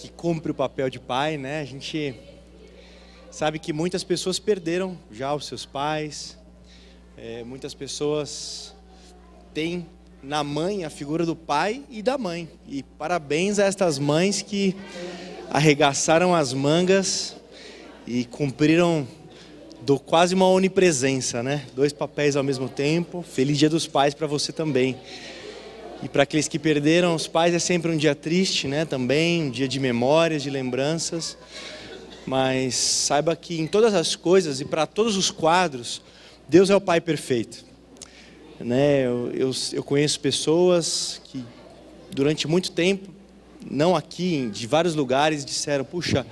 que cumpre o papel de pai, né? A gente sabe que muitas pessoas perderam já os seus pais, muitas pessoas têm na mãe a figura do pai e da mãe. E parabéns a estas mães que arregaçaram as mangas e cumpriram quase uma onipresença, né? 2 papéis ao mesmo tempo. Feliz Dia dos Pais para você também. E para aqueles que perderam os pais é sempre um dia triste, né? Também um dia de memórias, de lembranças. Mas saiba que em todas as coisas e para todos os quadros, Deus é o Pai perfeito. Né? Eu conheço pessoas que durante muito tempo, não aqui, de vários lugares, disseram: puxa,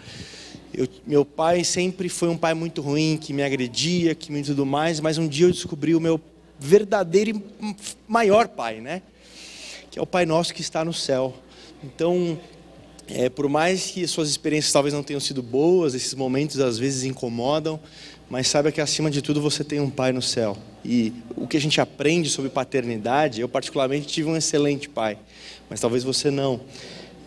meu pai sempre foi um pai muito ruim, que me agredia, que me tudo mais, mas um dia eu descobri o meu verdadeiro e maior pai, né? Que é o Pai Nosso que está no céu. Então, por mais que suas experiências talvez não tenham sido boas, esses momentos às vezes incomodam, mas saiba que acima de tudo você tem um pai no céu. E o que a gente aprende sobre paternidade, eu particularmente tive um excelente pai, mas talvez você não.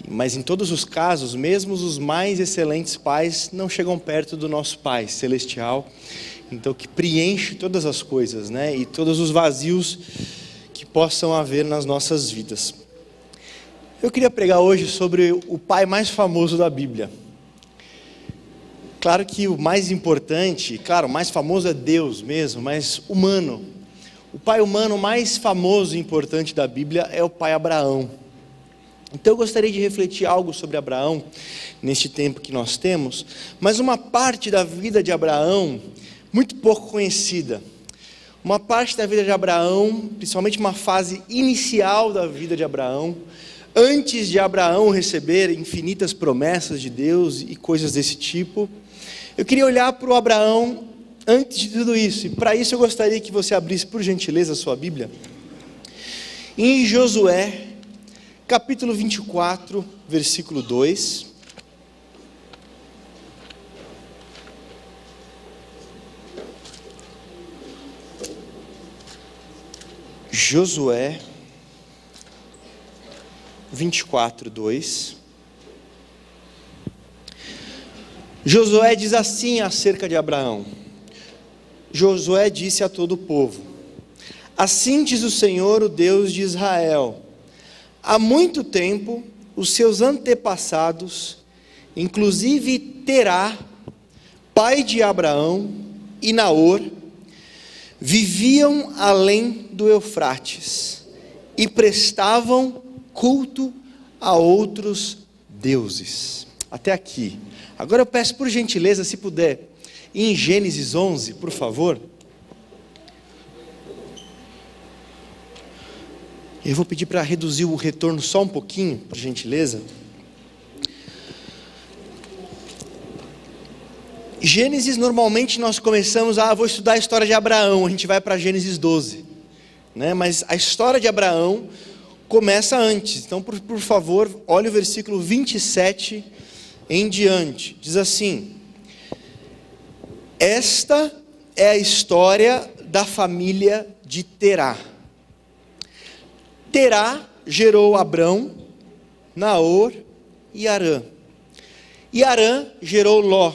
Mas em todos os casos, mesmo os mais excelentes pais não chegam perto do nosso Pai Celestial, então que preenche todas as coisas, né? E todos os vazios que possam haver nas nossas vidas. Eu queria pregar hoje sobre o pai mais famoso da Bíblia. Claro que o mais importante, claro, o mais famoso é Deus mesmo, mas humano. O pai humano mais famoso e importante da Bíblia é o pai Abraão. Então eu gostaria de refletir algo sobre Abraão, neste tempo que nós temos, mas uma parte da vida de Abraão, muito pouco conhecida. Uma parte da vida de Abraão, principalmente uma fase inicial da vida de Abraão, antes de Abraão receber infinitas promessas de Deus e coisas desse tipo. Eu queria olhar para o Abraão antes de tudo isso, e para isso eu gostaria que você abrisse, por gentileza, a sua Bíblia, em Josué, capítulo 24, versículo 2. Josué 24, 2. Josué diz assim acerca de Abraão. Josué disse a todo o povo: assim diz o Senhor, o Deus de Israel: há muito tempo, os seus antepassados, inclusive Terá, pai de Abraão, e Naor, viviam além do Eufrates e prestavam culto a outros deuses. Até aqui. Agora eu peço por gentileza, se puder, em Gênesis 11, por favor. Eu vou pedir para reduzir o retorno só um pouquinho, por gentileza. Gênesis, normalmente nós começamos, vou estudar a história de Abraão, a gente vai para Gênesis 12. Né? Mas a história de Abraão começa antes. Então, por favor, olhe o versículo 27 em diante. Diz assim: esta é a história da família de Terá. Terá gerou Abrão, Naor e Harã. E Harã gerou Ló.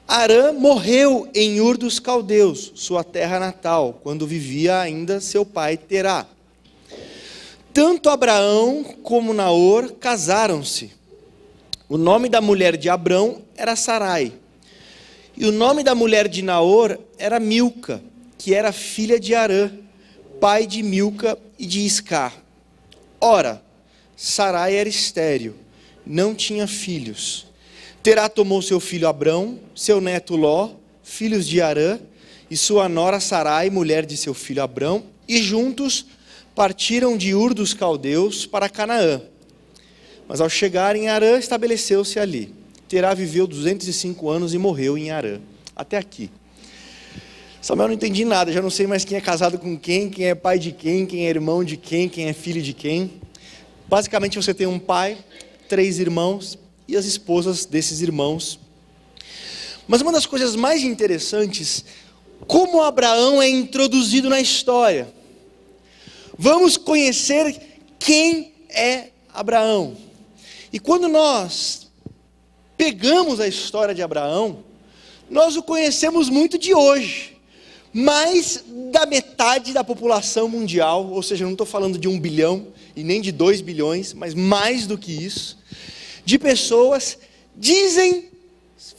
Harã morreu em Ur dos Caldeus, sua terra natal, quando vivia ainda seu pai Terá. Tanto Abraão como Naor casaram-se. O nome da mulher de Abrão era Sarai. E o nome da mulher de Naor era Milca, que era filha de Harã, pai de Milca e de Isca. Ora, Sarai era estéril, não tinha filhos. Terá tomou seu filho Abrão, seu neto Ló, filhos de Harã, e sua nora Sarai, mulher de seu filho Abrão, e juntos partiram de Ur dos Caldeus para Canaã. Mas ao chegarem em Harã, estabeleceu-se ali. Terá viveu 205 anos e morreu em Harã. Até aqui. Samuel, não entendi nada, já não sei mais quem é casado com quem é pai de quem é irmão de quem é filho de quem. Basicamente você tem um pai, 3 irmãos e as esposas desses irmãos. Mas uma das coisas mais interessantes, como Abraão é introduzido na história. Vamos conhecer quem é Abraão. E quando nós pegamos a história de Abraão, nós o conhecemos muito de hoje. Mais da metade da população mundial, ou seja, eu não estou falando de 1 bilhão e nem de 2 bilhões, mas mais do que isso, de pessoas dizem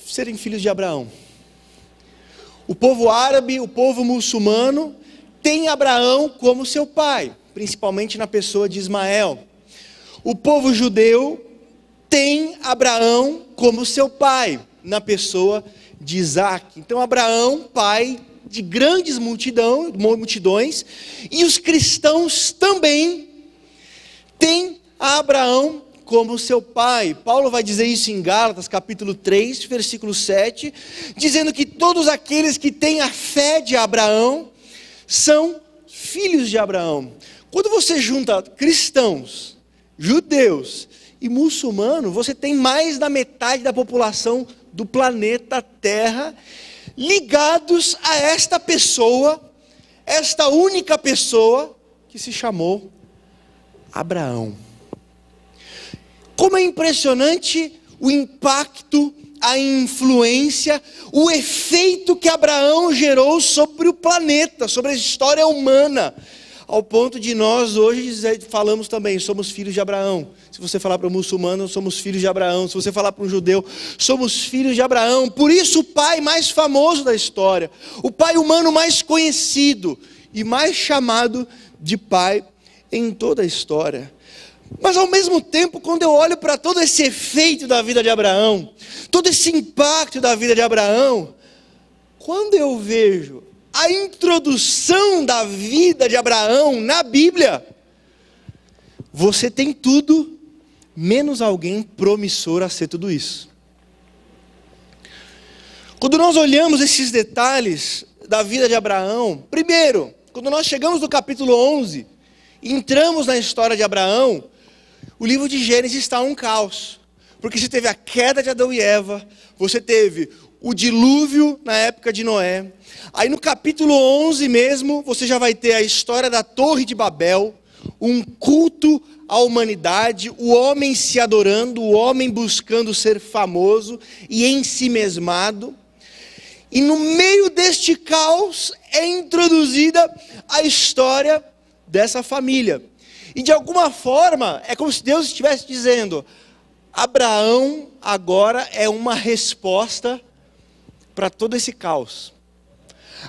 serem filhos de Abraão. O povo árabe, o povo muçulmano, tem Abraão como seu pai, principalmente na pessoa de Ismael. O povo judeu tem Abraão como seu pai, na pessoa de Isaac. Então Abraão, pai de grandes multidões, e os cristãos também têm a Abraão como seu pai. Paulo vai dizer isso em Gálatas, capítulo 3, versículo 7, dizendo que todos aqueles que têm a fé de Abraão são filhos de Abraão. Quando você junta cristãos, judeus e muçulmanos, você tem mais da metade da população do planeta Terra ligados a esta pessoa, esta única pessoa que se chamou Abraão. Como é impressionante o impacto, a influência, o efeito que Abraão gerou sobre o planeta, sobre a história humana, ao ponto de nós hoje falamos também, somos filhos de Abraão. Se você falar para um muçulmano, somos filhos de Abraão. Se você falar para um judeu, somos filhos de Abraão. Por isso o pai mais famoso da história, o pai humano mais conhecido e mais chamado de pai em toda a história. Mas ao mesmo tempo, quando eu olho para todo esse efeito da vida de Abraão, todo esse impacto da vida de Abraão, quando eu vejo a introdução da vida de Abraão na Bíblia, você tem tudo, menos alguém promissor a ser tudo isso. Quando nós olhamos esses detalhes da vida de Abraão, primeiro, quando nós chegamos no capítulo 11, entramos na história de Abraão, o livro de Gênesis está um caos, porque você teve a queda de Adão e Eva, você teve o dilúvio na época de Noé, aí no capítulo 11 mesmo, você já vai ter a história da Torre de Babel, um culto à humanidade, o homem se adorando, o homem buscando ser famoso e ensimesmado, e no meio deste caos é introduzida a história dessa família. E de alguma forma, é como se Deus estivesse dizendo, Abraão agora é uma resposta para todo esse caos.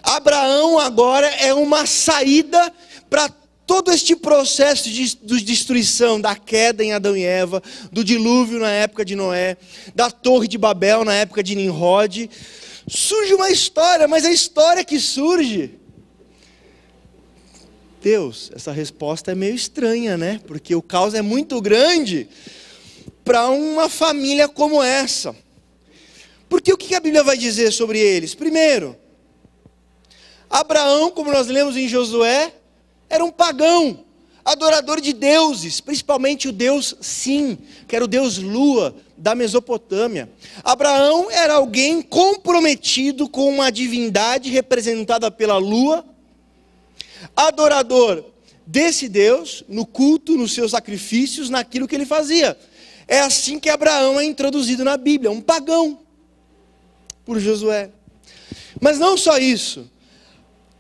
Abraão agora é uma saída para todo este processo de destruição, da queda em Adão e Eva, do dilúvio na época de Noé, da Torre de Babel na época de Nimrod. Surge uma história, mas a história que surge, Deus, essa resposta é meio estranha, né? Porque o caos é muito grande para uma família como essa. Porque o que a Bíblia vai dizer sobre eles? Primeiro, Abraão, como nós lemos em Josué, era um pagão, adorador de deuses, principalmente o deus Sim, que era o deus Lua da Mesopotâmia. Abraão era alguém comprometido com uma divindade representada pela Lua, adorador desse Deus, no culto, nos seus sacrifícios, naquilo que ele fazia. É assim que Abraão é introduzido na Bíblia, um pagão, por Josué. Mas não só isso,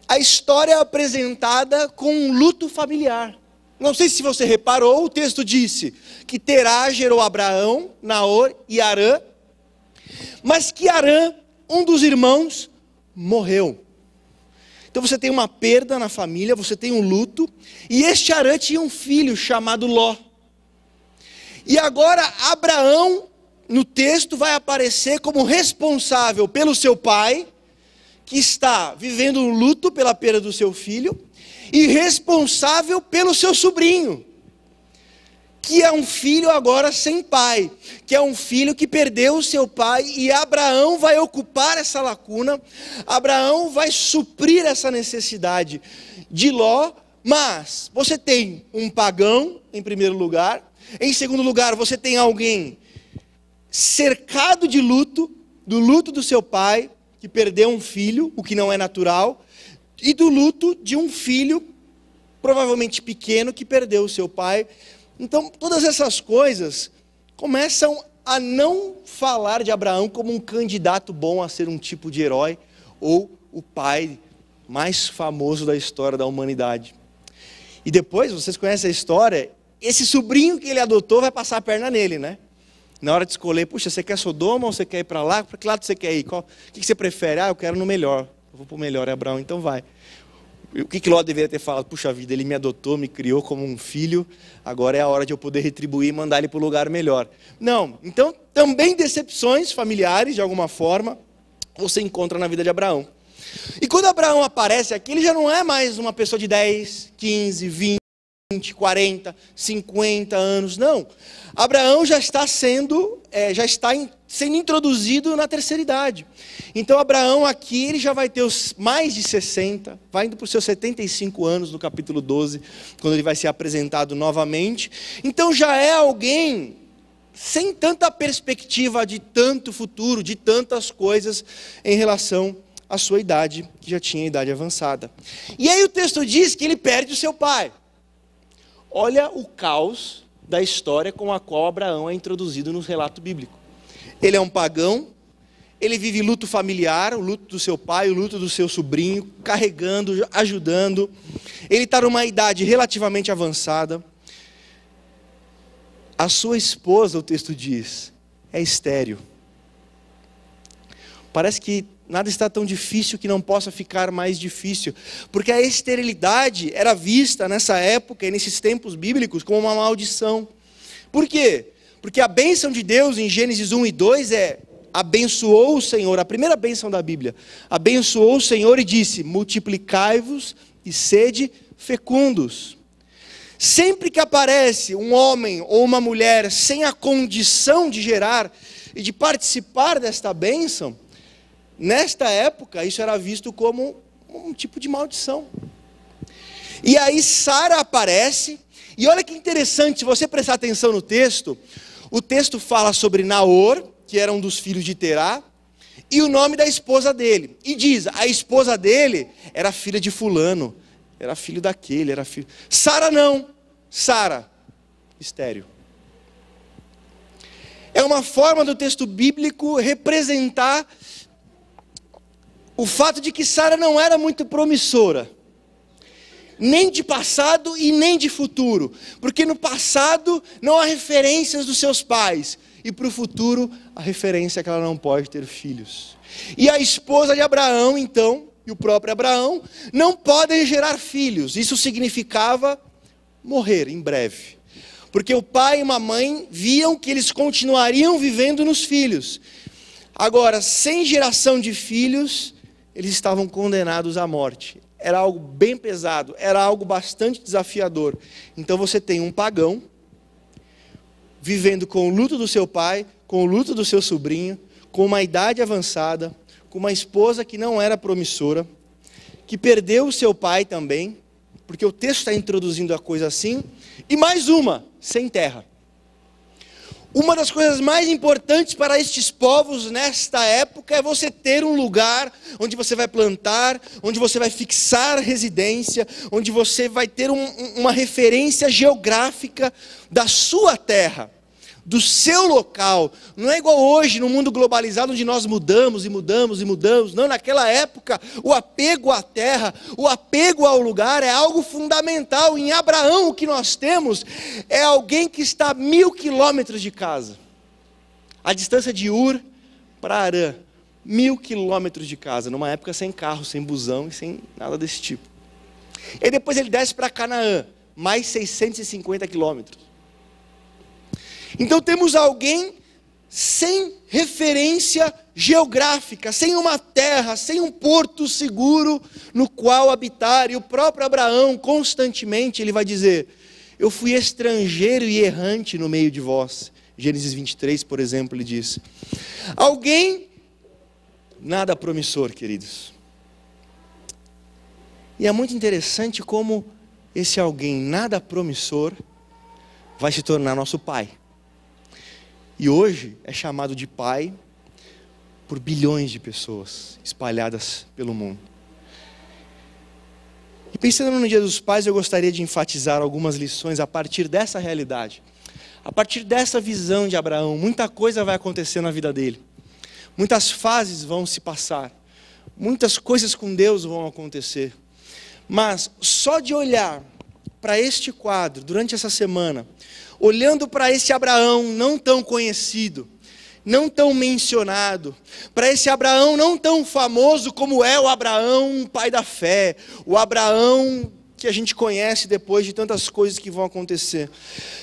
a história é apresentada com um luto familiar. Não sei se você reparou, o texto disse que Terá gerou Abraão, Naor e Harã, mas que Harã, um dos irmãos, morreu. Então você tem uma perda na família, você tem um luto, e este Harã tinha um filho chamado Ló. E agora Abraão, no texto, vai aparecer como responsável pelo seu pai, que está vivendo um luto pela perda do seu filho, e responsável pelo seu sobrinho, que é um filho agora sem pai, que é um filho que perdeu o seu pai, e Abraão vai ocupar essa lacuna, Abraão vai suprir essa necessidade de Ló, mas você tem um pagão, em primeiro lugar, em segundo lugar, você tem alguém cercado de luto, do luto do seu pai, que perdeu um filho, o que não é natural, e do luto de um filho, provavelmente pequeno, que perdeu o seu pai. Então, todas essas coisas começam a não falar de Abraão como um candidato bom a ser um tipo de herói ou o pai mais famoso da história da humanidade. E depois, vocês conhecem a história, esse sobrinho que ele adotou vai passar a perna nele, né? Na hora de escolher, puxa, você quer Sodoma ou você quer ir para lá? Para que lado você quer ir? O que você prefere? Eu quero no melhor. Eu vou para o melhor, é Abraão, então vai. O que Ló deveria ter falado? Puxa vida, ele me adotou, me criou como um filho, agora é a hora de eu poder retribuir e mandar ele para o lugar melhor. Não, então também decepções familiares, de alguma forma, você encontra na vida de Abraão. E quando Abraão aparece aqui, ele já não é mais uma pessoa de 10, 15, 20, 40, 50 anos, não. Abraão já está sendo introduzido na terceira idade. Então Abraão aqui, ele já vai ter os mais de 60, vai indo para os seus 75 anos no capítulo 12, quando ele vai ser apresentado novamente. Então já é alguém sem tanta perspectiva de tanto futuro, de tantas coisas em relação à sua idade, que já tinha idade avançada. E aí o texto diz que ele perde o seu pai. Olha o caos da história com a qual Abraão é introduzido no relato bíblico. Ele é um pagão, ele vive luto familiar, o luto do seu pai, o luto do seu sobrinho, carregando, ajudando. Ele está numa idade relativamente avançada. A sua esposa, o texto diz, é estéril. Parece que nada está tão difícil que não possa ficar mais difícil. Porque a esterilidade era vista nessa época e nesses tempos bíblicos como uma maldição. Por quê? Porque a bênção de Deus em Gênesis 1 e 2 é: abençoou o Senhor, a primeira bênção da Bíblia. Abençoou o Senhor e disse: multiplicai-vos e sede fecundos. Sempre que aparece um homem ou uma mulher sem a condição de gerar e de participar desta bênção, nesta época, isso era visto como um tipo de maldição. E aí Sara aparece, e olha que interessante, se você prestar atenção no texto, o texto fala sobre Naor, que era um dos filhos de Terá, e o nome da esposa dele. E diz, a esposa dele era filha de fulano, era filho daquele, era filho... Sara não, Sara, estéril. É uma forma do texto bíblico representar o fato de que Sara não era muito promissora, nem de passado e nem de futuro, porque no passado não há referências dos seus pais, e para o futuro a referência é que ela não pode ter filhos. E a esposa de Abraão, então, e o próprio Abraão, não podem gerar filhos. Isso significava morrer em breve, porque o pai e uma mãe viam que eles continuariam vivendo nos filhos. Agora, sem geração de filhos, eles estavam condenados à morte. Era algo bem pesado, era algo bastante desafiador. Então você tem um pagão, vivendo com o luto do seu pai, com o luto do seu sobrinho, com uma idade avançada, com uma esposa que não era promissora, que perdeu o seu pai também, porque o texto está introduzindo a coisa assim, e mais uma, sem terra. Uma das coisas mais importantes para estes povos nesta época é você ter um lugar onde você vai plantar, onde você vai fixar residência, onde você vai ter uma referência geográfica da sua terra, do seu local. Não é igual hoje no mundo globalizado onde nós mudamos e mudamos e mudamos. Não, naquela época o apego à terra, o apego ao lugar é algo fundamental. Em Abraão o que nós temos é alguém que está a 1000 quilômetros de casa. A distância de Ur para Harã, 1000 quilômetros de casa, numa época sem carro, sem busão e sem nada desse tipo. E depois ele desce para Canaã, mais 650 quilômetros. Então temos alguém sem referência geográfica, sem uma terra, sem um porto seguro no qual habitar. E o próprio Abraão, constantemente, ele vai dizer: eu fui estrangeiro e errante no meio de vós. Gênesis 23, por exemplo, ele diz. Alguém nada promissor, queridos. E é muito interessante como esse alguém nada promissor vai se tornar nosso pai. E hoje é chamado de pai por bilhões de pessoas espalhadas pelo mundo. E pensando no Dia dos Pais, eu gostaria de enfatizar algumas lições a partir dessa realidade. A partir dessa visão de Abraão, muita coisa vai acontecer na vida dele. Muitas fases vão se passar. Muitas coisas com Deus vão acontecer. Mas só de olhar para este quadro durante essa semana, olhando para esse Abraão não tão conhecido, não tão mencionado, para esse Abraão não tão famoso como é o Abraão, pai da fé, o Abraão que a gente conhece depois de tantas coisas que vão acontecer.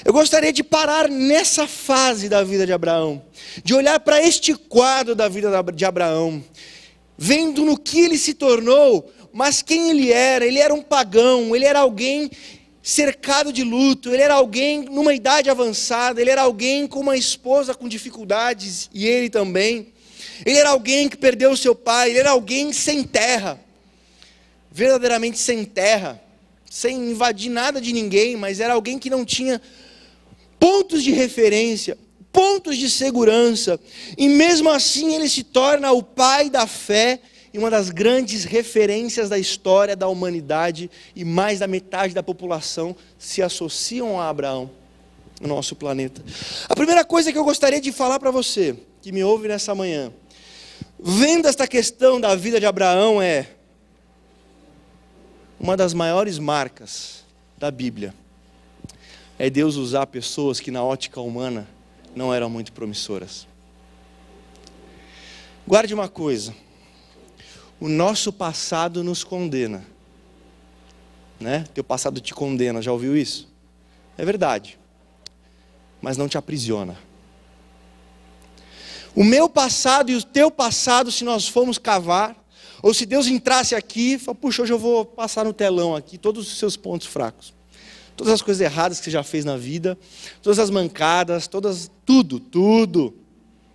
Eu gostaria de parar nessa fase da vida de Abraão, de olhar para este quadro da vida de Abraão, vendo no que ele se tornou, mas quem ele era um pagão, ele era alguém cercado de luto, ele era alguém numa idade avançada, ele era alguém com uma esposa com dificuldades, e ele também. Ele era alguém que perdeu o seu pai, ele era alguém sem terra, verdadeiramente sem terra, sem invadir nada de ninguém, mas era alguém que não tinha pontos de referência, pontos de segurança, e mesmo assim ele se torna o pai da fé, e uma das grandes referências da história da humanidade, e mais da metade da população se associam a Abraão, no nosso planeta. A primeira coisa que eu gostaria de falar para você, que me ouve nessa manhã, vendo esta questão da vida de Abraão, é uma das maiores marcas da Bíblia, é Deus usar pessoas que na ótica humana não eram muito promissoras. Guarde uma coisa, o nosso passado nos condena, né? Teu passado te condena, já ouviu isso? É verdade, mas não te aprisiona. O meu passado e o teu passado, se nós formos cavar, ou se Deus entrasse aqui e fala, puxa, hoje eu vou passar no telão aqui todos os seus pontos fracos, todas as coisas erradas que você já fez na vida, todas as mancadas, tudo,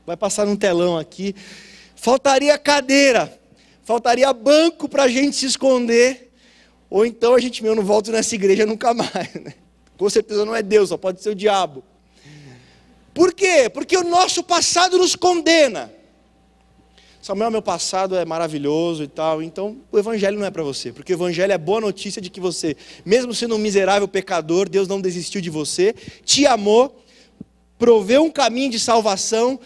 vai passar no telão aqui. Faltaria cadeira, faltaria banco para a gente se esconder, ou então a gente, eu não volto nessa igreja nunca mais, né? Com certeza não é Deus, só pode ser o diabo. Por quê? Porque o nosso passado nos condena. Samuel, meu passado é maravilhoso e tal, então o evangelho não é para você, porque o evangelho é a boa notícia de que você, mesmo sendo um miserável pecador, Deus não desistiu de você, te amou, proveu um caminho de salvação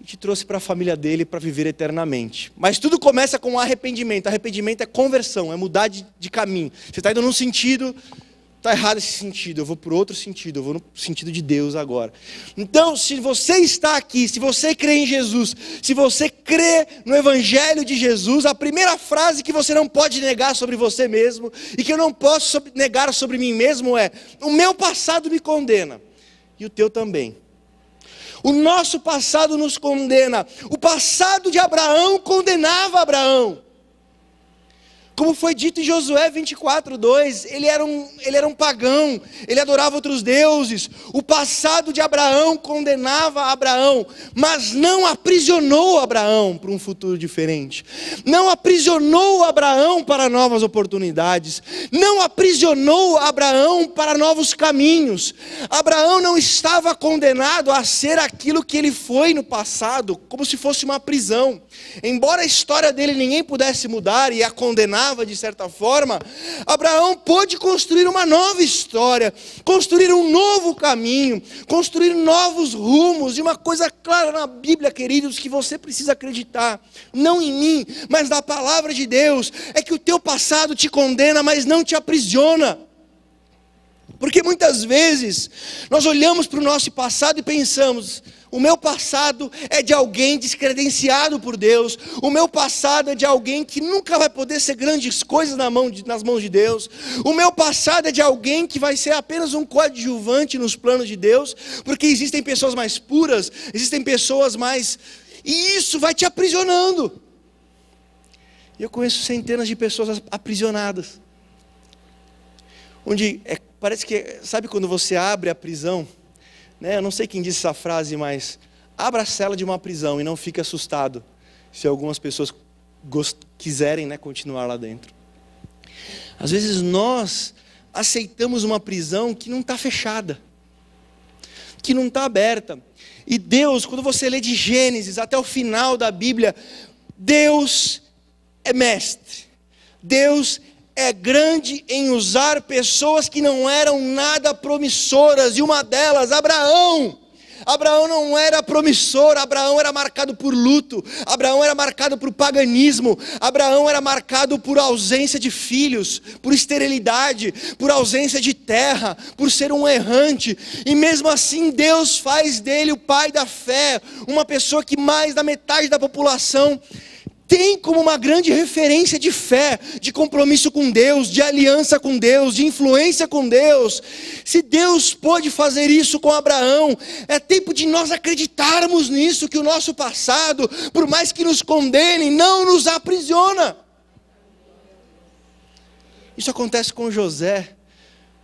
e te trouxe para a família dele para viver eternamente. Mas tudo começa com arrependimento. Arrependimento é conversão, é mudar de caminho. Você está indo num sentido, está errado esse sentido, eu vou por outro sentido, eu vou no sentido de Deus agora. Então, se você está aqui, se você crê em Jesus, se você crê no Evangelho de Jesus, a primeira frase que você não pode negar sobre você mesmo, e que eu não posso negar sobre mim mesmo é, o meu passado me condena, e o teu também. O nosso passado nos condena. O passado de Abraão condenava Abraão. Como foi dito em Josué 24:2, ele era um pagão, ele adorava outros deuses. O passado de Abraão condenava Abraão, mas não aprisionou Abraão para um futuro diferente. Não aprisionou Abraão para novas oportunidades. Não aprisionou Abraão para novos caminhos. Abraão não estava condenado a ser aquilo que ele foi no passado, como se fosse uma prisão. Embora a história dele ninguém pudesse mudar e a condenava de certa forma, Abraão pôde construir uma nova história, construir um novo caminho, construir novos rumos. E uma coisa clara na Bíblia, queridos, que você precisa acreditar, não em mim, mas na palavra de Deus, é que o teu passado te condena, mas não te aprisiona. Porque muitas vezes nós olhamos para o nosso passado e pensamos, o meu passado é de alguém descredenciado por Deus, o meu passado é de alguém que nunca vai poder ser grandes coisas nas mãos de Deus, o meu passado é de alguém que vai ser apenas um coadjuvante nos planos de Deus, porque existem pessoas mais puras, existem pessoas mais... E isso vai te aprisionando. E eu conheço centenas de pessoas aprisionadas, onde parece que, sabe quando você abre a prisão, né? Eu não sei quem disse essa frase, mas abra a cela de uma prisão e não fique assustado se algumas pessoas quiserem, né, continuar lá dentro. Às vezes nós aceitamos uma prisão que não está fechada, que não está aberta. E Deus, quando você lê de Gênesis até o final da Bíblia, Deus é mestre, Deus é grande em usar pessoas que não eram nada promissoras, e uma delas, Abraão. Abraão não era promissor, Abraão era marcado por luto, Abraão era marcado por paganismo, Abraão era marcado por ausência de filhos, por esterilidade, por ausência de terra, por ser um errante, e mesmo assim Deus faz dele o pai da fé, uma pessoa que mais da metade da população tem como uma grande referência de fé, de compromisso com Deus, de aliança com Deus, de influência com Deus. Se Deus pôde fazer isso com Abraão, é tempo de nós acreditarmos nisso, que o nosso passado, por mais que nos condene, não nos aprisiona. Isso acontece com José.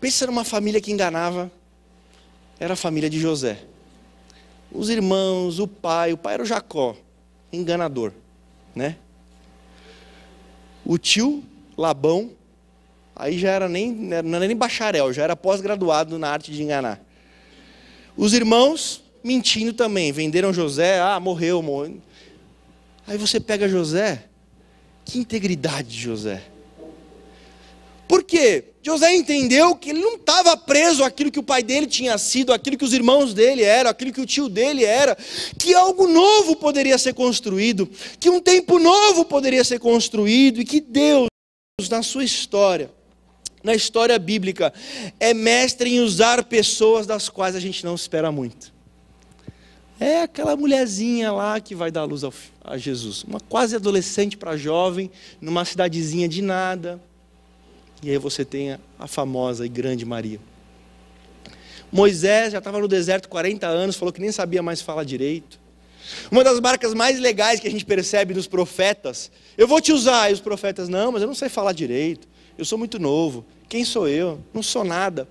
Pensa numa família que enganava, era a família de José. Os irmãos, o pai era o Jacó, enganador. Né? O tio Labão, aí já era não era nem bacharel, já era pós-graduado na arte de enganar. Os irmãos mentindo também, venderam José, morreu. Aí você pega José, que integridade de José. Por quê? José entendeu que ele não estava preso àquilo que o pai dele tinha sido, àquilo que os irmãos dele eram, àquilo que o tio dele era, que algo novo poderia ser construído, que um tempo novo poderia ser construído, e que Deus, na sua história, na história bíblica, é mestre em usar pessoas das quais a gente não espera muito. É aquela mulherzinha lá que vai dar luz a Jesus, uma quase adolescente para jovem, numa cidadezinha de nada. E aí você tem a famosa e grande Maria. Moisés já estava no deserto 40 anos, falou que nem sabia mais falar direito. Uma das marcas mais legais que a gente percebe nos profetas: eu vou te usar. E os profetas: não, mas eu não sei falar direito, eu sou muito novo, quem sou eu? Não sou nada.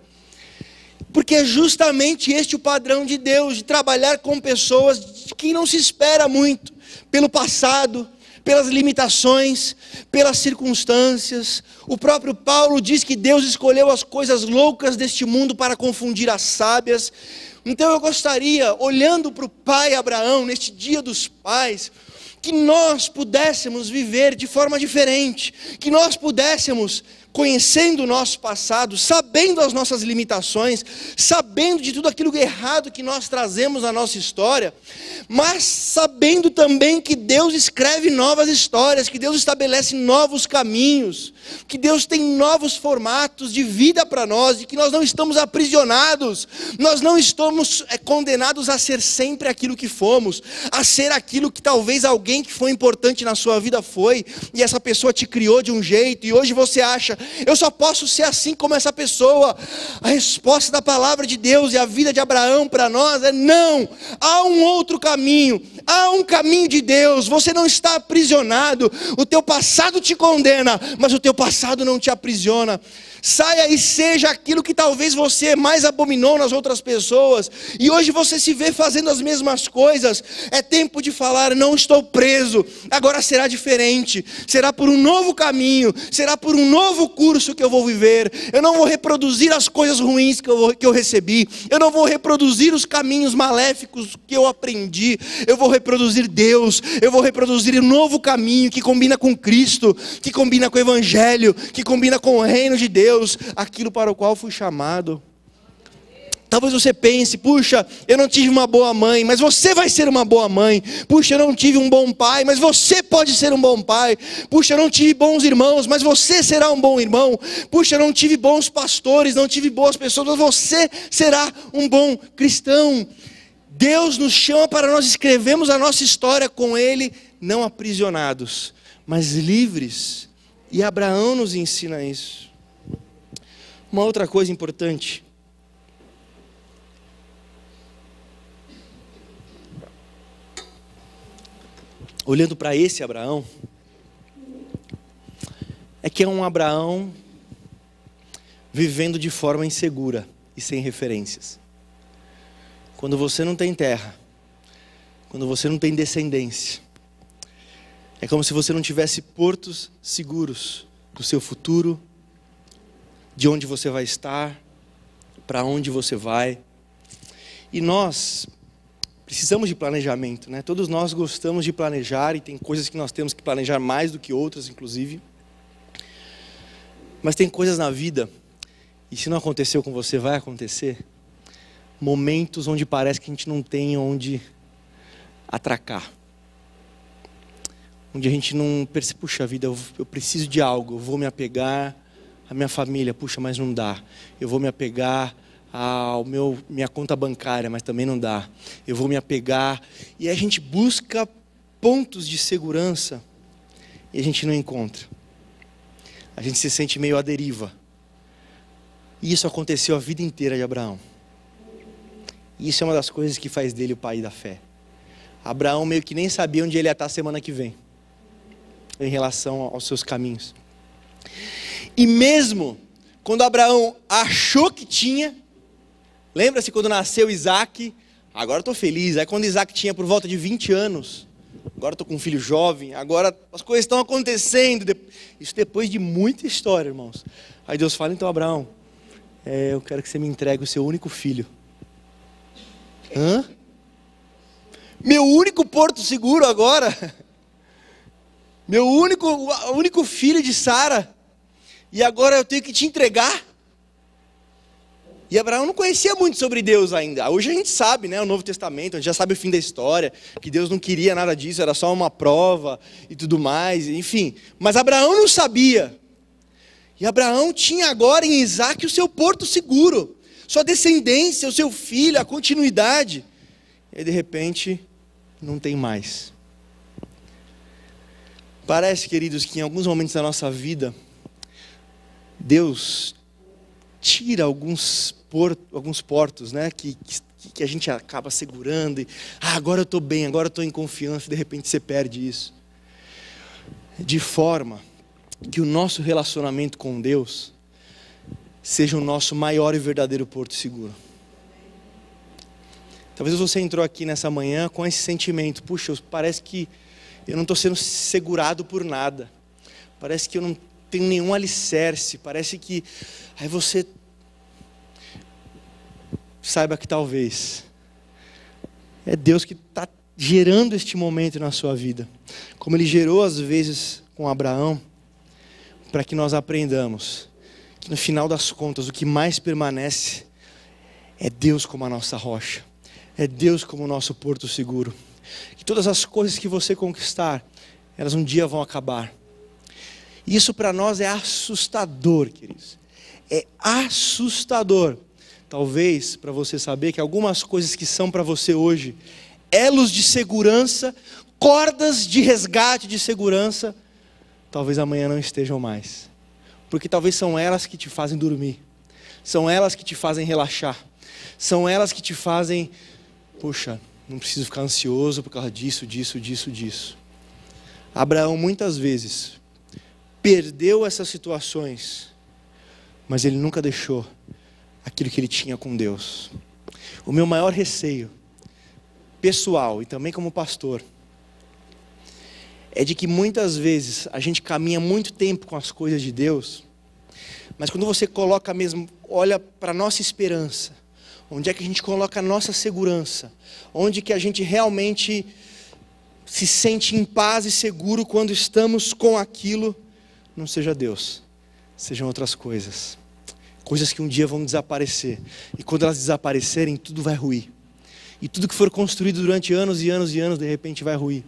Porque é justamente este o padrão de Deus, de trabalhar com pessoas de quem não se espera muito, pelo passado, pelas limitações, pelas circunstâncias. O próprio Paulo diz que Deus escolheu as coisas loucas deste mundo para confundir as sábias. Então eu gostaria, olhando para o pai Abraão, neste dia dos pais, que nós pudéssemos viver de forma diferente, que nós pudéssemos, conhecendo o nosso passado, sabendo as nossas limitações, sabendo de tudo aquilo errado que nós trazemos na nossa história, mas sabendo também que Deus escreve novas histórias, que Deus estabelece novos caminhos, que Deus tem novos formatos de vida para nós, e que nós não estamos aprisionados, nós não estamos condenados a ser sempre aquilo que fomos, a ser aquilo que talvez alguém que foi importante na sua vida foi, e essa pessoa te criou de um jeito, e hoje você acha: eu só posso ser assim como essa pessoa. A resposta da palavra de Deus e a vida de Abraão para nós é: não, há um outro caminho, há um caminho de Deus. Você não está aprisionado, o teu passado te condena, mas o teu passado não te aprisiona. Saia e seja aquilo que talvez você mais abominou nas outras pessoas, e hoje você se vê fazendo as mesmas coisas. É tempo de falar: não estou preso, agora será diferente, será por um novo caminho, será por um novo curso que eu vou viver. Eu não vou reproduzir as coisas ruins que eu recebi, eu não vou reproduzir os caminhos maléficos que eu aprendi, eu vou reproduzir Deus, eu vou reproduzir um novo caminho que combina com Cristo, que combina com o Evangelho, que combina com o reino de Deus, aquilo para o qual fui chamado. Talvez você pense: puxa, eu não tive uma boa mãe, mas você vai ser uma boa mãe. Puxa, eu não tive um bom pai, mas você pode ser um bom pai. Puxa, eu não tive bons irmãos, mas você será um bom irmão. Puxa, eu não tive bons pastores, não tive boas pessoas, mas você será um bom cristão. Deus nos chama para nós escrevermos a nossa história com Ele, não aprisionados, mas livres. E Abraão nos ensina isso. Uma outra coisa importante: olhando para esse Abraão, é que é um Abraão vivendo de forma insegura e sem referências. Quando você não tem terra, quando você não tem descendência, é como se você não tivesse portos seguros do seu futuro, de onde você vai estar, para onde você vai. E nós precisamos de planejamento, né? Todos nós gostamos de planejar, e tem coisas que nós temos que planejar mais do que outras, inclusive. Mas tem coisas na vida, e se não aconteceu com você, vai acontecer. Momentos onde parece que a gente não tem onde atracar. Onde a gente não percebe, puxa vida, eu preciso de algo, eu vou me apegar à minha família, puxa, mas não dá. Eu vou me apegar minha conta bancária, mas também não dá. Eu vou me apegar, e a gente busca pontos de segurança, e a gente não encontra. A gente se sente meio à deriva. E isso aconteceu a vida inteira de Abraão. E isso é uma das coisas que faz dele o pai da fé. Abraão meio que nem sabia onde ele ia estar semana que vem, em relação aos seus caminhos. E mesmo quando Abraão achou que tinha, lembra-se quando nasceu Isaac? Agora eu estou feliz. Aí quando Isaac tinha por volta de 20 anos, agora eu estou com um filho jovem, agora as coisas estão acontecendo. Isso depois de muita história, irmãos. Aí Deus fala, então Abraão, eu quero que você me entregue o seu único filho. Hã? Meu único porto seguro agora? Meu único filho de Sara? E agora eu tenho que te entregar? E Abraão não conhecia muito sobre Deus ainda. Hoje a gente sabe, né, o Novo Testamento, a gente já sabe o fim da história, que Deus não queria nada disso, era só uma prova e tudo mais, enfim. Mas Abraão não sabia. E Abraão tinha agora em Isaac o seu porto seguro, sua descendência, o seu filho, a continuidade. E aí, de repente, não tem mais. Parece, queridos, que em alguns momentos da nossa vida, Deus tira alguns portos, né, que a gente acaba segurando. E, agora eu estou bem, agora eu estou em confiança. De repente você perde isso. De forma que o nosso relacionamento com Deus seja o nosso maior e verdadeiro porto seguro. Talvez você entrou aqui nessa manhã com esse sentimento, puxa, parece que eu não estou sendo segurado por nada, parece que eu não tenho nenhum alicerce, parece que... Aí você saiba que talvez é Deus que está gerando este momento na sua vida, como Ele gerou às vezes com Abraão, para que nós aprendamos que no final das contas o que mais permanece é Deus como a nossa rocha, é Deus como o nosso porto seguro. Que todas as coisas que você conquistar, elas um dia vão acabar. E isso para nós é assustador, queridos. É assustador. Talvez para você saber que algumas coisas que são para você hoje elos de segurança, cordas de resgate de segurança, talvez amanhã não estejam mais. Porque talvez são elas que te fazem dormir. São elas que te fazem relaxar. São elas que te fazem, puxa, não preciso ficar ansioso por causa disso. Abraão muitas vezes perdeu essas situações, mas ele nunca deixou aquilo que ele tinha com Deus. O meu maior receio, pessoal e também como pastor, é de que muitas vezes a gente caminha muito tempo com as coisas de Deus, mas quando você coloca mesmo, olha para a nossa esperança, onde é que a gente coloca a nossa segurança, onde que a gente realmente se sente em paz e seguro quando estamos com aquilo, não seja Deus, sejam outras coisas, coisas que um dia vão desaparecer, e quando elas desaparecerem, tudo vai ruir, e tudo que for construído durante anos e anos e anos, de repente vai ruir.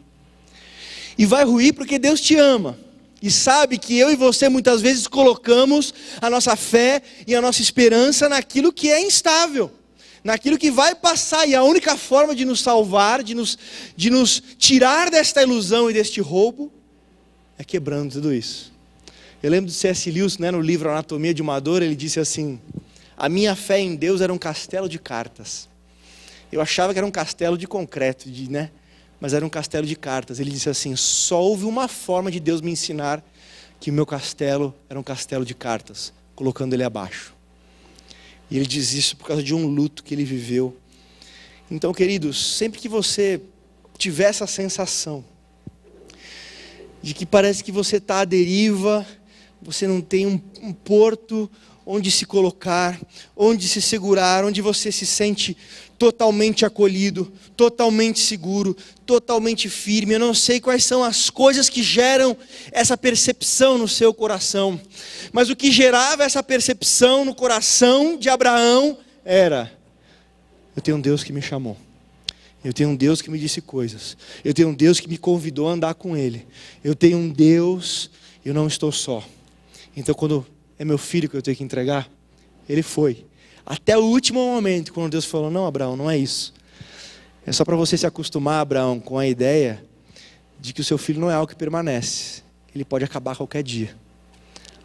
E vai ruir porque Deus te ama. E sabe que eu e você muitas vezes colocamos a nossa fé e a nossa esperança naquilo que é instável. Naquilo que vai passar. E a única forma de nos salvar, de nos tirar desta ilusão e deste roubo, é quebrando tudo isso. Eu lembro do C.S. Lewis, né, no livro Anatomia de uma Dor, ele disse assim: a minha fé em Deus era um castelo de cartas. Eu achava que era um castelo de concreto, né? Mas era um castelo de cartas. Ele disse assim: só houve uma forma de Deus me ensinar que o meu castelo era um castelo de cartas, colocando ele abaixo. E ele diz isso por causa de um luto que ele viveu. Então, queridos, sempre que você tiver essa sensação de que parece que você está à deriva, você não tem um porto, onde se colocar, onde se segurar, onde você se sente totalmente acolhido, totalmente seguro, totalmente firme. Eu não sei quais são as coisas que geram essa percepção no seu coração, mas o que gerava essa percepção no coração de Abraão era: eu tenho um Deus que me chamou, eu tenho um Deus que me disse coisas, eu tenho um Deus que me convidou a andar com Ele, eu tenho um Deus, eu não estou só. Então quando é meu filho que eu tenho que entregar, ele foi. Até o último momento, quando Deus falou: não, Abraão, não é isso. É só para você se acostumar, Abraão, com a ideia de que o seu filho não é algo que permanece. Ele pode acabar a qualquer dia.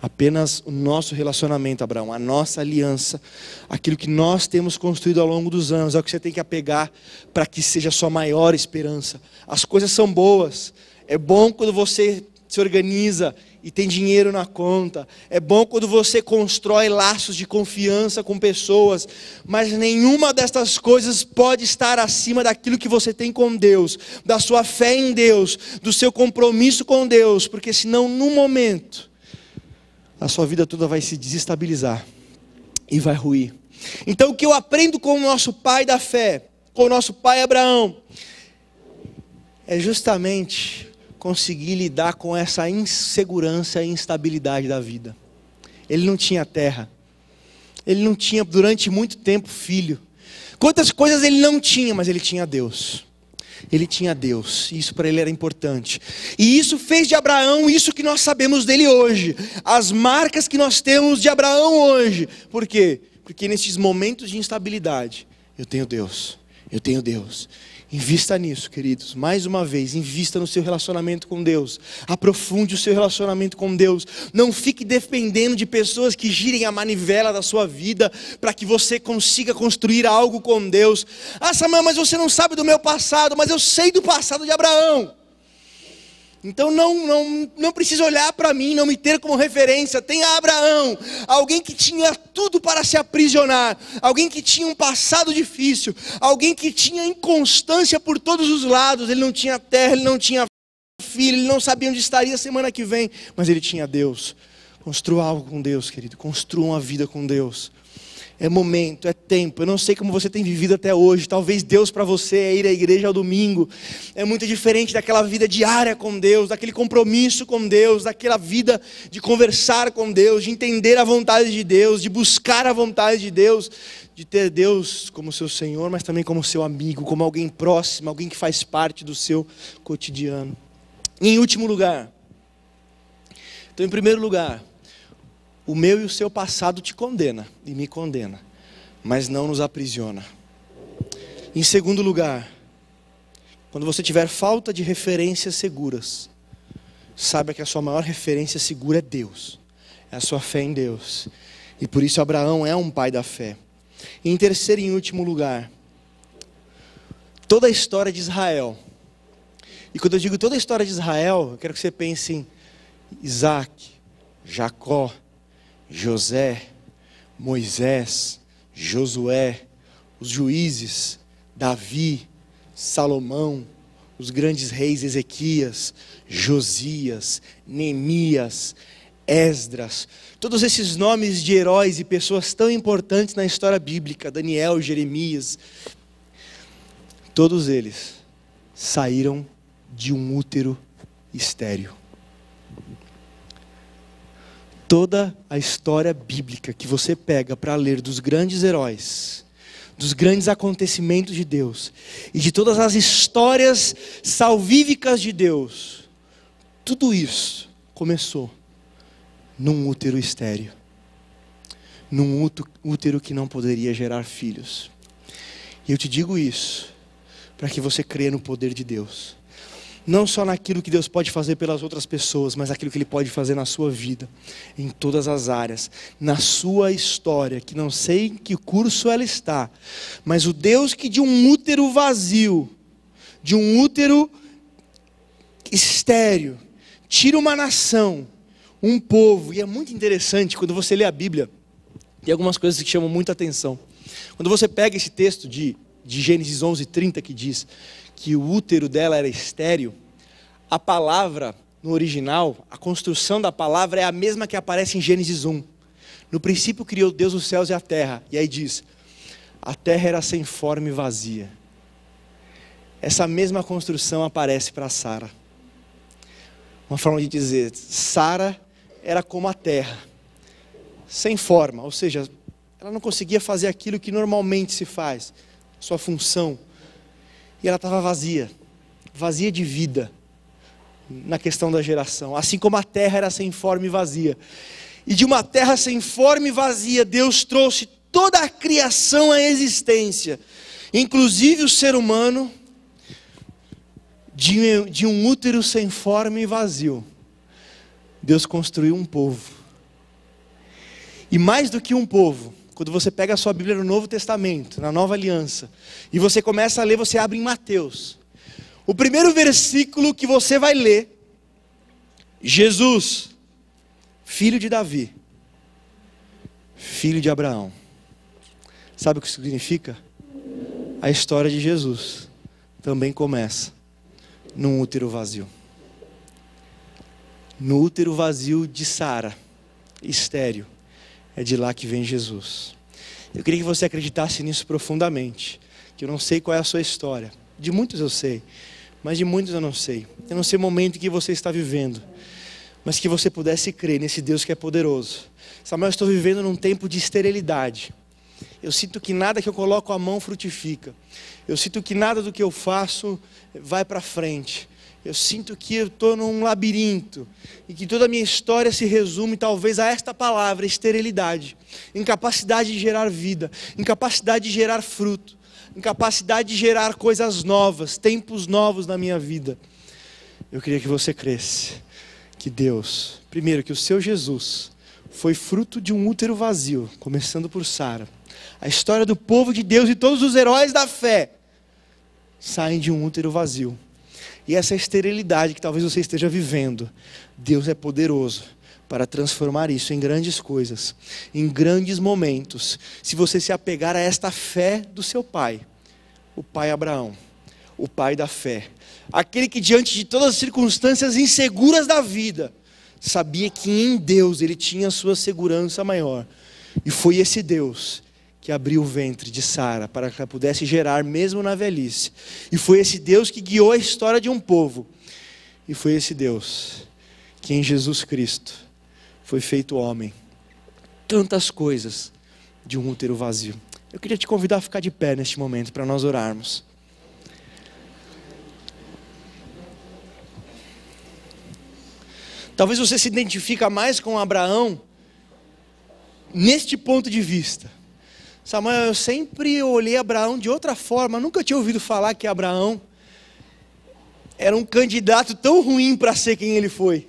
Apenas o nosso relacionamento, Abraão, a nossa aliança, aquilo que nós temos construído ao longo dos anos, é o que você tem que apegar para que seja a sua maior esperança. As coisas são boas. É bom quando você se organiza e tem dinheiro na conta. É bom quando você constrói laços de confiança com pessoas. Mas nenhuma dessas coisas pode estar acima daquilo que você tem com Deus, da sua fé em Deus, do seu compromisso com Deus. Porque senão, num momento, a sua vida toda vai se desestabilizar e vai ruir. Então o que eu aprendo com o nosso pai da fé, com o nosso pai Abraão, é justamente conseguir lidar com essa insegurança e instabilidade da vida. Ele não tinha terra. Ele não tinha durante muito tempo filho. Quantas coisas ele não tinha, mas ele tinha Deus. Ele tinha Deus, e isso para ele era importante. E isso fez de Abraão isso que nós sabemos dele hoje. As marcas que nós temos de Abraão hoje. Por quê? Porque nesses momentos de instabilidade, eu tenho Deus. Eu tenho Deus. Invista nisso, queridos. Mais uma vez, invista no seu relacionamento com Deus. Aprofunde o seu relacionamento com Deus. Não fique dependendo de pessoas que girem a manivela da sua vida para que você consiga construir algo com Deus. Ah, Samuel, mas você não sabe do meu passado. Mas eu sei do passado de Abraão. Então não precisa olhar para mim, não me ter como referência. Tem Abraão, alguém que tinha tudo para se aprisionar, alguém que tinha um passado difícil, alguém que tinha inconstância por todos os lados. Ele não tinha terra, ele não tinha filho, ele não sabia onde estaria semana que vem, mas ele tinha Deus. Construa algo com Deus, querido, construa uma vida com Deus. É momento, é tempo. Eu não sei como você tem vivido até hoje. Talvez Deus para você é ir à igreja ao domingo. É muito diferente daquela vida diária com Deus, daquele compromisso com Deus, daquela vida de conversar com Deus, de entender a vontade de Deus, de buscar a vontade de Deus, de ter Deus como seu Senhor, mas também como seu amigo, como alguém próximo, alguém que faz parte do seu cotidiano. E em último lugar, então em primeiro lugar, o meu e o seu passado te condena e me condena, mas não nos aprisiona. Em segundo lugar, quando você tiver falta de referências seguras, saiba que a sua maior referência segura é Deus, é a sua fé em Deus. E por isso Abraão é um pai da fé. E em terceiro e em último lugar, toda a história de Israel. E quando eu digo toda a história de Israel, eu quero que você pense em Isaac, Jacó, José, Moisés, Josué, os juízes, Davi, Salomão, os grandes reis Ezequias, Josias, Neemias, Esdras, todos esses nomes de heróis e pessoas tão importantes na história bíblica, Daniel, Jeremias, todos eles saíram de um útero estéril. Toda a história bíblica que você pega para ler dos grandes heróis, dos grandes acontecimentos de Deus e de todas as histórias salvíficas de Deus, tudo isso começou num útero estéril, num útero que não poderia gerar filhos. E eu te digo isso para que você creia no poder de Deus. Não só naquilo que Deus pode fazer pelas outras pessoas, mas naquilo que Ele pode fazer na sua vida, em todas as áreas, na sua história, que não sei em que curso ela está, mas o Deus que de um útero vazio, de um útero estéril, tira uma nação, um povo. E é muito interessante quando você lê a Bíblia, tem algumas coisas que chamam muita atenção. Quando você pega esse texto de Gênesis 11:30, que diz que o útero dela era estéril, a palavra no original, a construção da palavra é a mesma que aparece em Gênesis 1. No princípio criou Deus os céus e a terra. E aí diz, a terra era sem forma e vazia. Essa mesma construção aparece para Sara. Uma forma de dizer, Sara era como a terra, sem forma, ou seja, ela não conseguia fazer aquilo que normalmente se faz, sua função. E ela estava vazia, vazia de vida, na questão da geração. Assim como a terra era sem forma e vazia. E de uma terra sem forma e vazia, Deus trouxe toda a criação à existência, inclusive o ser humano, de um útero sem forma e vazio. Deus construiu um povo. E mais do que um povo, quando você pega a sua Bíblia no Novo Testamento, na Nova Aliança, e você começa a ler, você abre em Mateus. O primeiro versículo que você vai ler, Jesus, filho de Davi, filho de Abraão. Sabe o que isso significa? A história de Jesus também começa num útero vazio. No útero vazio de Sara, estéril, é de lá que vem Jesus. Eu queria que você acreditasse nisso profundamente, que eu não sei qual é a sua história. De muitos eu sei, mas de muitos eu não sei. Eu não sei o momento que você está vivendo, mas que você pudesse crer nesse Deus que é poderoso. Samuel, eu estou vivendo num tempo de esterilidade. Eu sinto que nada que eu coloco a mão frutifica. Eu sinto que nada do que eu faço vai para frente. Eu sinto que eu estou num labirinto e que toda a minha história se resume talvez a esta palavra, esterilidade. Incapacidade de gerar vida, incapacidade de gerar fruto, incapacidade de gerar coisas novas, tempos novos na minha vida. Eu queria que você cresce que Deus, primeiro que o seu Jesus foi fruto de um útero vazio, começando por Sara. A história do povo de Deus e todos os heróis da fé saem de um útero vazio. E essa esterilidade que talvez você esteja vivendo, Deus é poderoso para transformar isso em grandes coisas, em grandes momentos, se você se apegar a esta fé do seu pai, o pai Abraão, o pai da fé, aquele que diante de todas as circunstâncias inseguras da vida, sabia que em Deus ele tinha a sua segurança maior, e foi esse Deus que abriu o ventre de Sara para que ela pudesse gerar mesmo na velhice. E foi esse Deus que guiou a história de um povo. E foi esse Deus que em Jesus Cristo foi feito homem. Tantas coisas de um útero vazio. Eu queria te convidar a ficar de pé neste momento para nós orarmos. Talvez você se identifique mais com Abraão neste ponto de vista. Samuel, eu sempre olhei Abraão de outra forma, nunca tinha ouvido falar que Abraão era um candidato tão ruim para ser quem ele foi.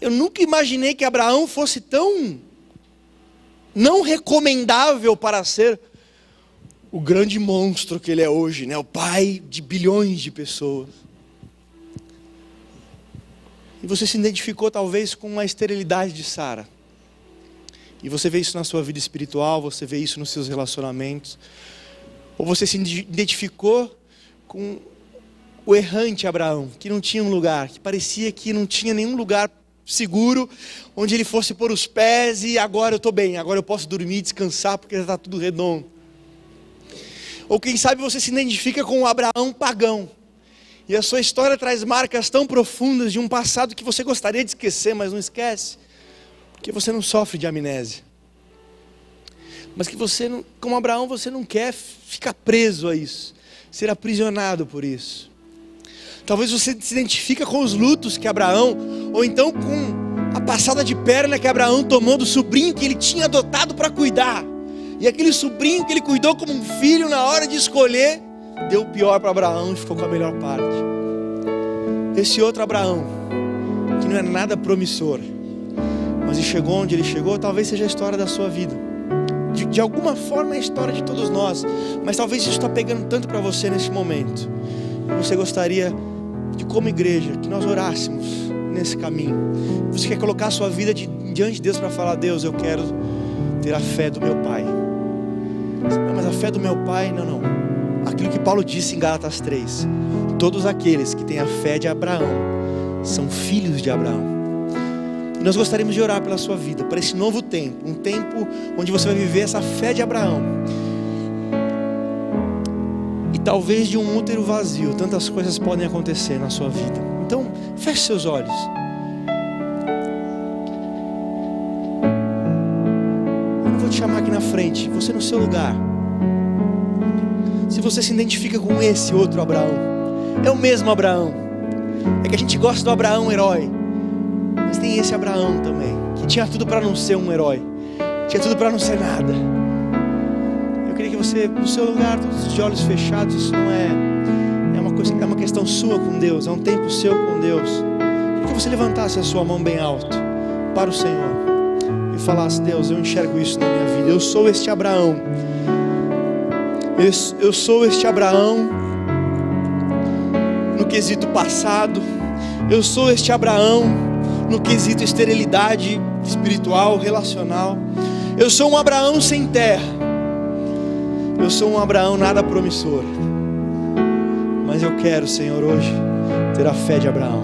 Eu nunca imaginei que Abraão fosse tão não recomendável para ser o grande monstro que ele é hoje, né? O pai de bilhões de pessoas. E você se identificou talvez com a esterilidade de Sara. E você vê isso na sua vida espiritual, você vê isso nos seus relacionamentos. Ou você se identificou com o errante Abraão, que não tinha um lugar, que parecia que não tinha nenhum lugar seguro, onde ele fosse pôr os pés e agora eu estou bem, agora eu posso dormir, descansar, porque já está tudo redondo. Ou quem sabe você se identifica com o Abraão pagão. E a sua história traz marcas tão profundas de um passado que você gostaria de esquecer, mas não esquece. Porque você não sofre de amnésia. Mas que você, como Abraão, você não quer ficar preso a isso. Ser aprisionado por isso. Talvez você se identifique com os lutos que Abraão, ou então com a passada de perna que Abraão tomou do sobrinho que ele tinha adotado para cuidar. E aquele sobrinho que ele cuidou como um filho, na hora de escolher, deu o pior para Abraão e ficou com a melhor parte. Esse outro Abraão, que não é nada promissor, mas ele chegou onde ele chegou, talvez seja a história da sua vida. De alguma forma é a história de todos nós, mas talvez isso está pegando tanto para você nesse momento. Você gostaria de, como igreja, que nós orássemos nesse caminho. Você quer colocar a sua vida diante de Deus para falar: Deus, eu quero ter a fé do meu pai. Mas a fé do meu pai, não. Aquilo que Paulo disse em Gálatas 3: todos aqueles que têm a fé de Abraão são filhos de Abraão. Nós gostaríamos de orar pela sua vida, para esse novo tempo, um tempo onde você vai viver essa fé de Abraão. E talvez de um útero vazio, tantas coisas podem acontecer na sua vida. Então, feche seus olhos. Eu não vou te chamar aqui na frente, você no seu lugar. Se você se identifica com esse outro Abraão, é o mesmo Abraão. É que a gente gosta do Abraão herói, mas tem esse Abraão também, que tinha tudo para não ser um herói, tinha tudo para não ser nada. Eu queria que você, no seu lugar, todos de olhos fechados, isso não é uma questão sua com Deus, é um tempo seu com Deus. Eu queria que você levantasse a sua mão bem alto para o Senhor e falasse: Deus, eu enxergo isso na minha vida, eu sou este Abraão. Eu sou este Abraão no quesito passado. Eu sou este Abraão no quesito esterilidade espiritual, relacional. Eu sou um Abraão sem terra. Eu sou um Abraão nada promissor. Mas eu quero, Senhor, hoje ter a fé de Abraão.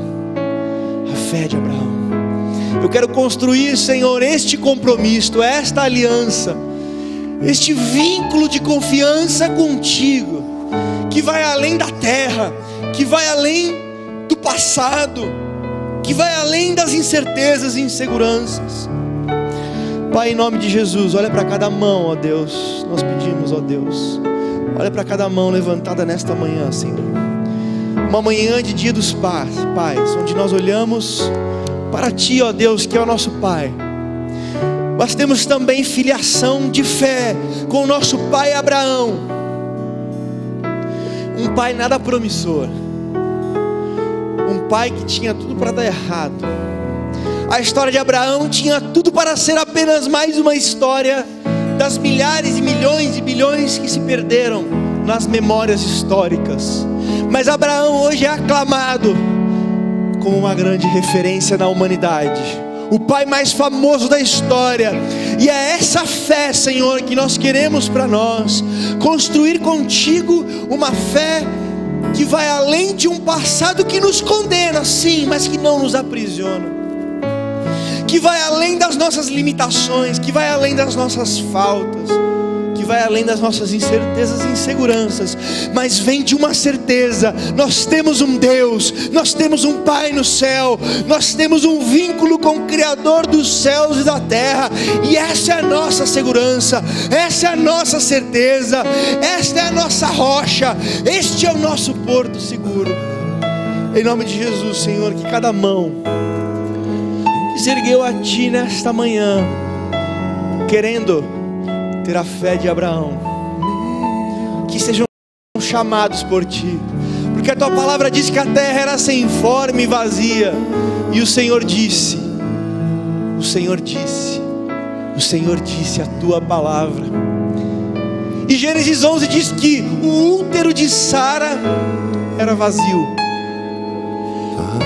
A fé de Abraão. Eu quero construir, Senhor, este compromisso, esta aliança, este vínculo de confiança contigo, que vai além da terra, que vai além do passado, que vai além das incertezas e inseguranças. Pai, em nome de Jesus, olha para cada mão, ó Deus. Nós pedimos, ó Deus, olha para cada mão levantada nesta manhã, Senhor. Uma manhã de dia dos pais, onde nós olhamos para Ti, ó Deus, que é o nosso Pai. Nós temos também filiação de fé com o nosso pai Abraão. Um pai nada promissor. Um pai que tinha tudo para dar errado. A história de Abraão tinha tudo para ser apenas mais uma história das milhares e milhões e bilhões que se perderam nas memórias históricas. Mas Abraão hoje é aclamado como uma grande referência na humanidade, o pai mais famoso da história. E é essa fé, Senhor, que nós queremos para nós, construir contigo uma fé que vai além de um passado que nos condena, sim, mas que não nos aprisiona, que vai além das nossas limitações, que vai além das nossas faltas, que vai além das nossas incertezas e inseguranças, mas vem de uma certeza: nós temos um Deus, nós temos um Pai no céu, nós temos um vínculo com o Criador dos céus e da terra, e essa é a nossa segurança, essa é a nossa certeza, esta é a nossa rocha, este é o nosso porto seguro. Em nome de Jesus, Senhor, que cada mão que se ergueu a Ti nesta manhã, querendo ter a fé de Abraão, que sejam chamados por Ti, porque a Tua palavra diz que a terra era sem forma e vazia, e o Senhor disse a Tua palavra. E Gênesis 11 diz que o útero de Sara era vazio,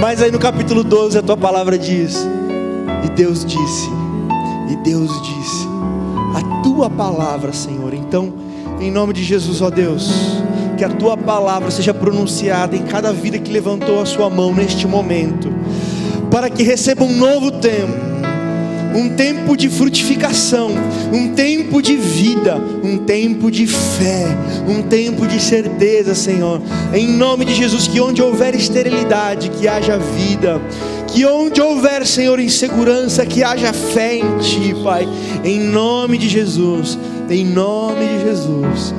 mas aí no capítulo 12 a Tua palavra diz: e Deus disse, a Tua palavra, Senhor. Então, em nome de Jesus, ó Deus, que a Tua palavra seja pronunciada em cada vida que levantou a sua mão neste momento, para que receba um novo tempo, um tempo de frutificação, um tempo de vida, um tempo de fé, um tempo de certeza, Senhor. Em nome de Jesus, que onde houver esterilidade, que haja vida, que onde houver, Senhor, insegurança, que haja fé em Ti, Pai. Em nome de Jesus, em nome de Jesus.